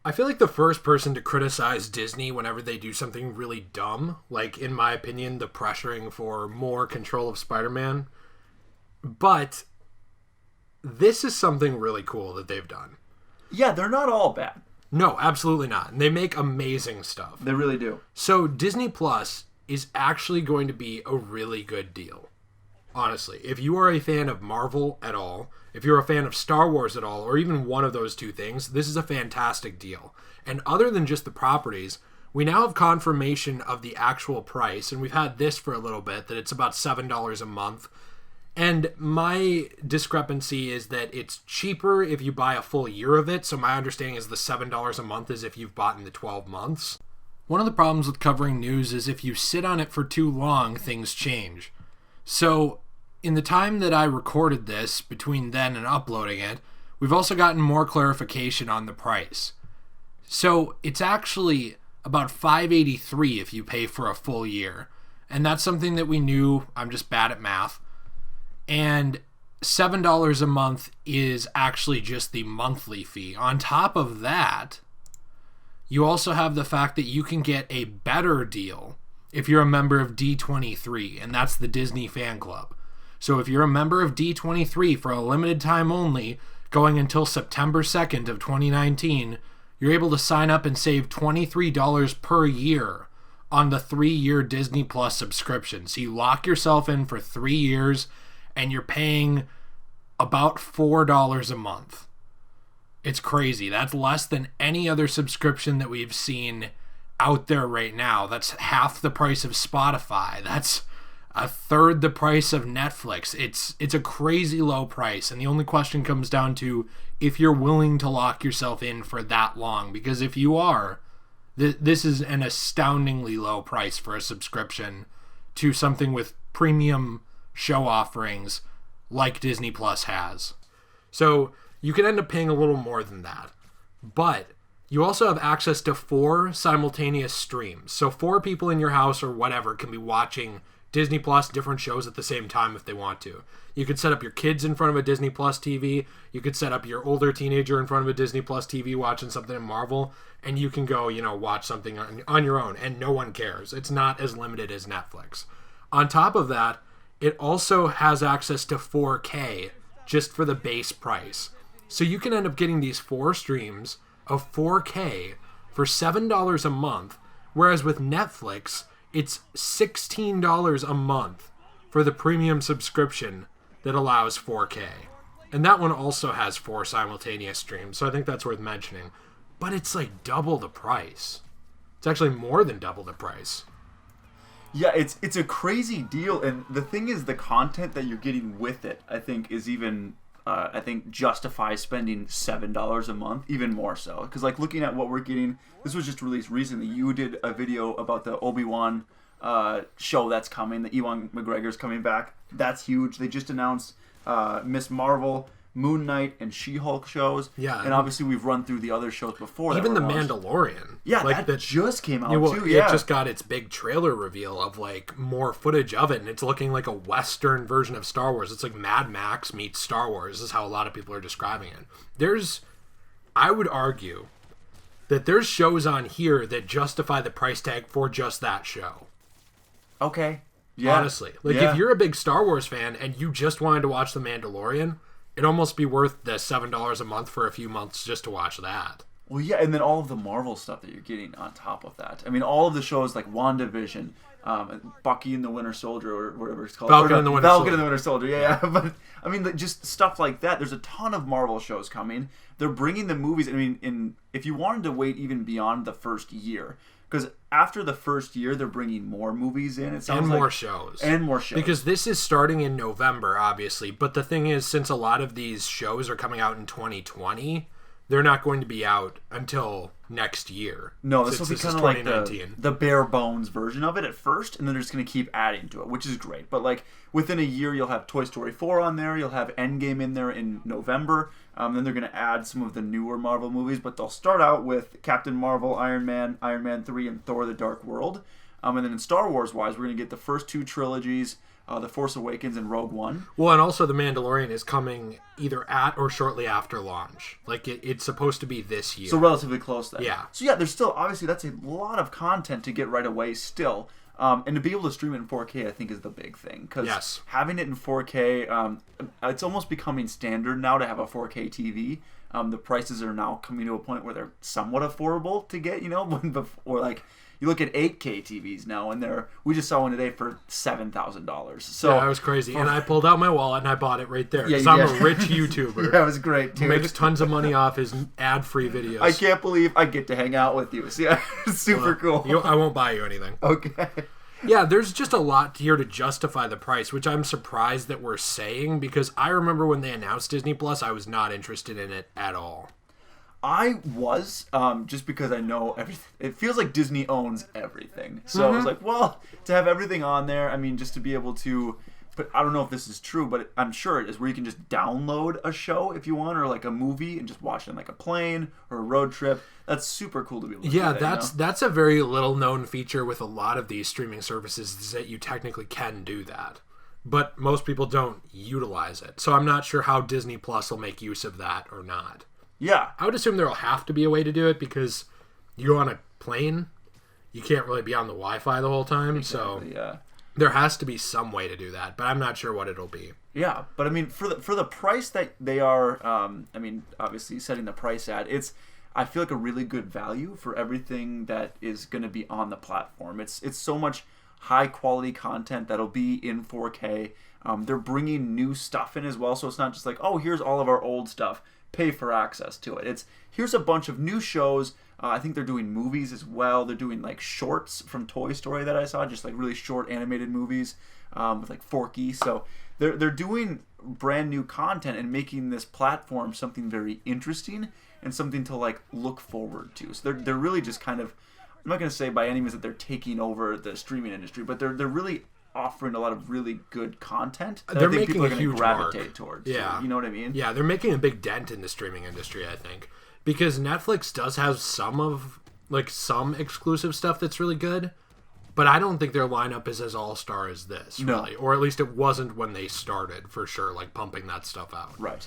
I feel like the first person to criticize Disney whenever they do something really dumb, like, in my opinion, the pressuring for more control of Spider-Man. But this is something really cool that they've done. Yeah, they're not all bad. No, absolutely not. And they make amazing stuff. They really do. So Disney Plus is actually going to be a really good deal. Honestly, if you are a fan of Marvel at all, if you're a fan of Star Wars at all, or even one of those two things, this is a fantastic deal. And other than just the properties, we now have confirmation of the actual price, and we've had this for a little bit, that it's about $7 a month. And my discrepancy is that it's cheaper if you buy a full year of it, so my understanding is the $7 a month is if you've bought in the 12 months. One of the problems with covering news is if you sit on it for too long, things change. So, in the time that I recorded this, between then and uploading it, we've also gotten more clarification on the price. So, it's actually about $5.83 if you pay for a full year. And that's something that we knew. I'm just bad at math. And $7 a month is actually just the monthly fee. On top of that, you also have the fact that you can get a better deal if you're a member of D23, and that's the Disney fan club. So if you're a member of D23 for a limited time only, going until September 2nd of 2019, you're able to sign up and save $23 per year on the 3-year Disney Plus subscription. So you lock yourself in for 3 years, and you're paying about $4 a month. It's crazy. That's less than any other subscription that we've seen out there right now. That's half the price of Spotify. That's a third the price of Netflix. It's a crazy low price, and the only question comes down to if you're willing to lock yourself in for that long, because if you are, this is an astoundingly low price for a subscription to something with premium show offerings like Disney Plus has. So you can end up paying a little more than that, but you also have access to 4 simultaneous streams. So 4 people in your house or whatever can be watching Disney Plus different shows at the same time if they want to. You could set up your kids in front of a Disney Plus TV. You could set up your older teenager in front of a Disney Plus TV watching something in Marvel, and you can go, watch something on your own, and no one cares. It's not as limited as Netflix. On top of that, it also has access to 4K just for the base price. So you can end up getting these 4 streams of 4K for $7 a month, whereas with Netflix, it's $16 a month for the premium subscription that allows 4K. And that one also has 4 simultaneous streams, so I think that's worth mentioning. But it's like double the price. It's actually more than double the price. Yeah, it's a crazy deal, and the thing is, the content that you're getting with it, I think, is even, justifies spending $7 a month, even more so. Because, like, looking at what we're getting, this was just released recently. You did a video about the Obi-Wan show that's coming. The Ewan McGregor's coming back. That's huge. They just announced Miss Marvel, Moon Knight, and She-Hulk shows. Yeah. And obviously we've run through the other shows before. Even the Mandalorian. Yeah, like that just came out too. Yeah. It just got its big trailer reveal of like more footage of it, and it's looking like a Western version of Star Wars. It's like Mad Max meets Star Wars. This is how a lot of people are describing it. I would argue that there's shows on here that justify the price tag for just that show. Okay. Yeah. Honestly. If you're a big Star Wars fan and you just wanted to watch The Mandalorian, it'd almost be worth the $7 a month for a few months just to watch that. Well, yeah, and then all of the Marvel stuff that you're getting on top of that. I mean, all of the shows like WandaVision, Bucky and the Winter Soldier, or whatever it's called. Falcon and the Winter Soldier, yeah. But, I mean, just stuff like that. There's a ton of Marvel shows coming. They're bringing the movies, I mean, if you wanted to wait even beyond the first year, because after the first year, they're bringing more movies in. And more shows. Because this is starting in November, obviously. But the thing is, since a lot of these shows are coming out in 2020, they're not going to be out until next year. No, this will be kind of like the bare bones version of it at first, and then they're just going to keep adding to it, which is great. But like within a year, you'll have Toy Story 4 on there. You'll have Endgame in there in November. Then they're going to add some of the newer Marvel movies, but they'll start out with Captain Marvel, Iron Man 3, and Thor: The Dark World. And then in Star Wars wise, we're going to get the first 2 trilogies, The Force Awakens and Rogue One. Well, and also The Mandalorian is coming either at or shortly after launch. Like, it's supposed to be this year. So relatively close then. Yeah. So yeah, there's still, obviously, that's a lot of content to get right away still. And to be able to stream it in 4K, I think, is the big thing. Because having it in 4K, it's almost becoming standard now to have a 4K TV. The prices are now coming to a point where they're somewhat affordable to get, or like, you look at 8K TVs now, and we just saw one today for $7,000. So yeah, that was crazy. And I pulled out my wallet and I bought it right there. Yeah, Because I'm a rich YouTuber. Yeah, it was great, dude. Who makes tons of money off his ad-free videos. I can't believe I get to hang out with you. See, it's super cool. I won't buy you anything. Okay. Yeah, there's just a lot here to justify the price, which I'm surprised that we're saying, because I remember when they announced Disney Plus, I was not interested in it at all. I was, just because I know everything. It feels like Disney owns everything. So I was like, well, to have everything on there, I mean, just to be able to, but I don't know if this is true, but I'm sure it is, where you can just download a show if you want, or like a movie, and just watch it on like a plane or a road trip. That's super cool to be able to do that, that's a very little known feature with a lot of these streaming services, is that you technically can do that. But most people don't utilize it. So I'm not sure how Disney Plus will make use of that or not. Yeah. I would assume there'll have to be a way to do it, because you go on a plane, you can't really be on the Wi-Fi the whole time. Exactly, so yeah. There has to be some way to do that, but I'm not sure what it'll be. Yeah, but I mean, for the price that they are, obviously setting the price at, I feel like a really good value for everything that is going to be on the platform. It's so much high quality content that'll be in 4K. They're bringing new stuff in as well, so it's not just like, oh, here's all of our old stuff, pay for access to it. Here's a bunch of new shows. I think they're doing movies as well. They're doing like shorts from Toy Story that I saw, just like really short animated movies with like Forky. So they're doing brand new content and making this platform something very interesting and something to like look forward to. So they're really just kind of, I'm not going to say by any means that they're taking over the streaming industry, but they're really offering a lot of really good content that they're I think making people are a going to huge gravitate mark towards. Yeah. You know what I mean? Yeah, they're making a big dent in the streaming industry, I think. Because Netflix does have some exclusive stuff that's really good, but I don't think their lineup is as all-star as this, really. No. Or at least it wasn't when they started, for sure, like pumping that stuff out. Right.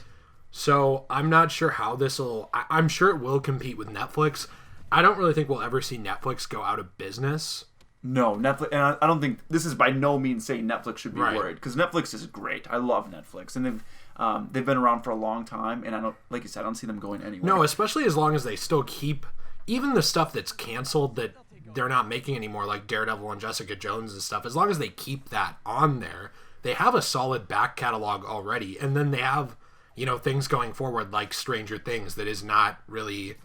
So I'm not sure how this will... I'm sure it will compete with Netflix. I don't really think we'll ever see Netflix go out of business. No, Netflix, and I don't think this is by no means saying Netflix should be worried, because Netflix is great. I love Netflix, and they've been around for a long time, and I don't, like you said, I don't see them going anywhere. No, especially as long as they still keep even the stuff that's canceled that they're not making anymore, like Daredevil and Jessica Jones and stuff. As long as they keep that on there, they have a solid back catalog already, and then they have things going forward like Stranger Things that is not really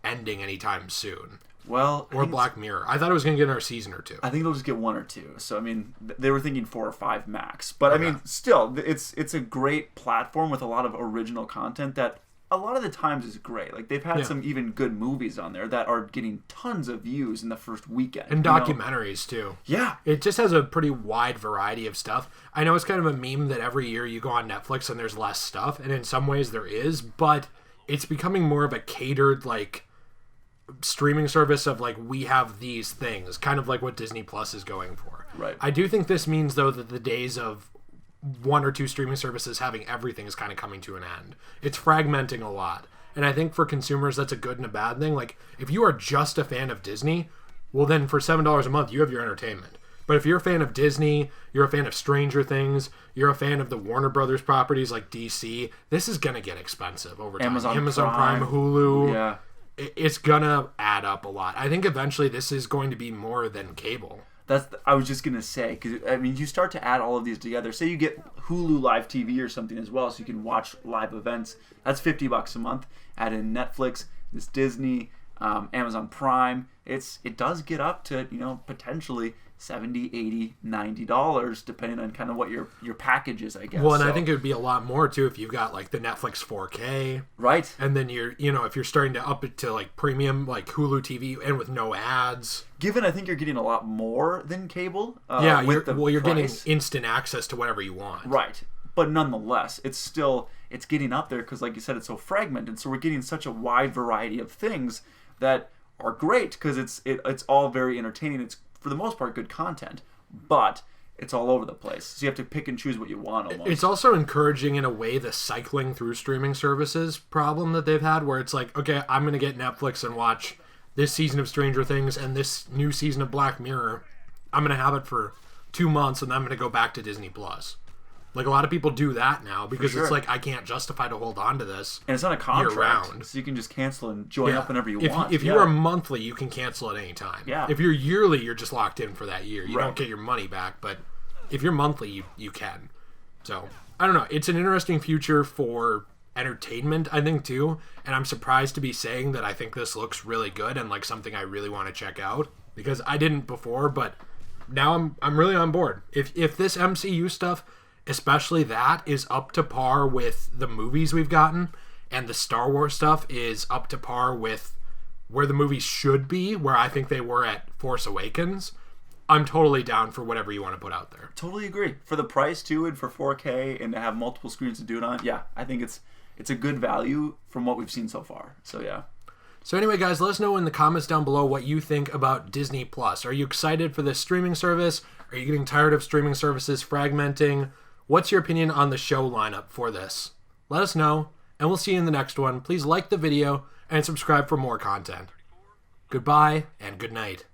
ending anytime soon. Well, or Black Mirror. I thought it was going to get another season or two. I think they'll just get 1 or 2. So, I mean, they were thinking 4 or 5 max. But, okay. I mean, still, it's a great platform with a lot of original content that a lot of the times is great. Like, they've had some even good movies on there that are getting tons of views in the first weekend. And documentaries, too. Yeah. It just has a pretty wide variety of stuff. I know it's kind of a meme that every year you go on Netflix and there's less stuff. And in some ways there is. But it's becoming more of a catered, like, streaming service of like, we have these things, kind of like what Disney Plus is going for. Right. I do think this means though that the days of 1 or 2 streaming services having everything is kind of coming to an end. It's fragmenting a lot, and I think for consumers that's a good and a bad thing. Like, if you are just a fan of Disney, well then for $7 a month you have your entertainment. But if you're a fan of Disney, you're a fan of Stranger Things, you're a fan of the Warner Brothers properties like DC, this is gonna get expensive over time. Amazon Prime, Hulu. Yeah. It's gonna add up a lot. I think eventually this is going to be more than cable. I was just gonna say, because I mean, you start to add all of these together. Say you get Hulu Live TV or something as well, so you can watch live events. That's $50 a month. Add in Netflix, this Disney, Amazon Prime. It does get up to potentially $70, $80, $90, depending on kind of what your package is, I guess. Well, and I think it would be a lot more too if you've got like the Netflix 4K, right? And then if you're starting to up it to like premium, like Hulu TV, and with no ads. Given, I think you're getting a lot more than cable. You're getting instant access to whatever you want, right? But nonetheless, it's getting up there because, like you said, it's so fragmented. So we're getting such a wide variety of things that are great because it's all very entertaining. It's for the most part, good content, but it's all over the place. So you have to pick and choose what you want almost. It's also encouraging in a way the cycling through streaming services problem that they've had, where it's like, okay, I'm going to get Netflix and watch this season of Stranger Things and this new season of Black Mirror. I'm going to have it for 2 months and then I'm going to go back to Disney Plus. Like, a lot of people do that now because it's like, I can't justify to hold on to this. And it's not a contract, year-round. so you can just cancel and join up whenever you want. If you are monthly, you can cancel at any time. Yeah. If you're yearly, you're just locked in for that year. You don't get your money back, but if you're monthly, you can. So, I don't know. It's an interesting future for entertainment, I think, too. And I'm surprised to be saying that I think this looks really good and like something I really want to check out. Because I didn't before, but now I'm really on board. If this MCU stuff, especially that, is up to par with the movies we've gotten, and the Star Wars stuff is up to par with where the movies should be, where I think they were at Force Awakens, I'm totally down for whatever you want to put out there. Totally agree. For the price, too, and for 4K, and to have multiple screens to do it on, yeah, I think it's a good value from what we've seen so far. So, yeah. So anyway, guys, let us know in the comments down below what you think about Disney Plus. Are you excited for this streaming service? Are you getting tired of streaming services fragmenting? What's your opinion on the show lineup for this? Let us know, and we'll see you in the next one. Please like the video and subscribe for more content. Goodbye and good night.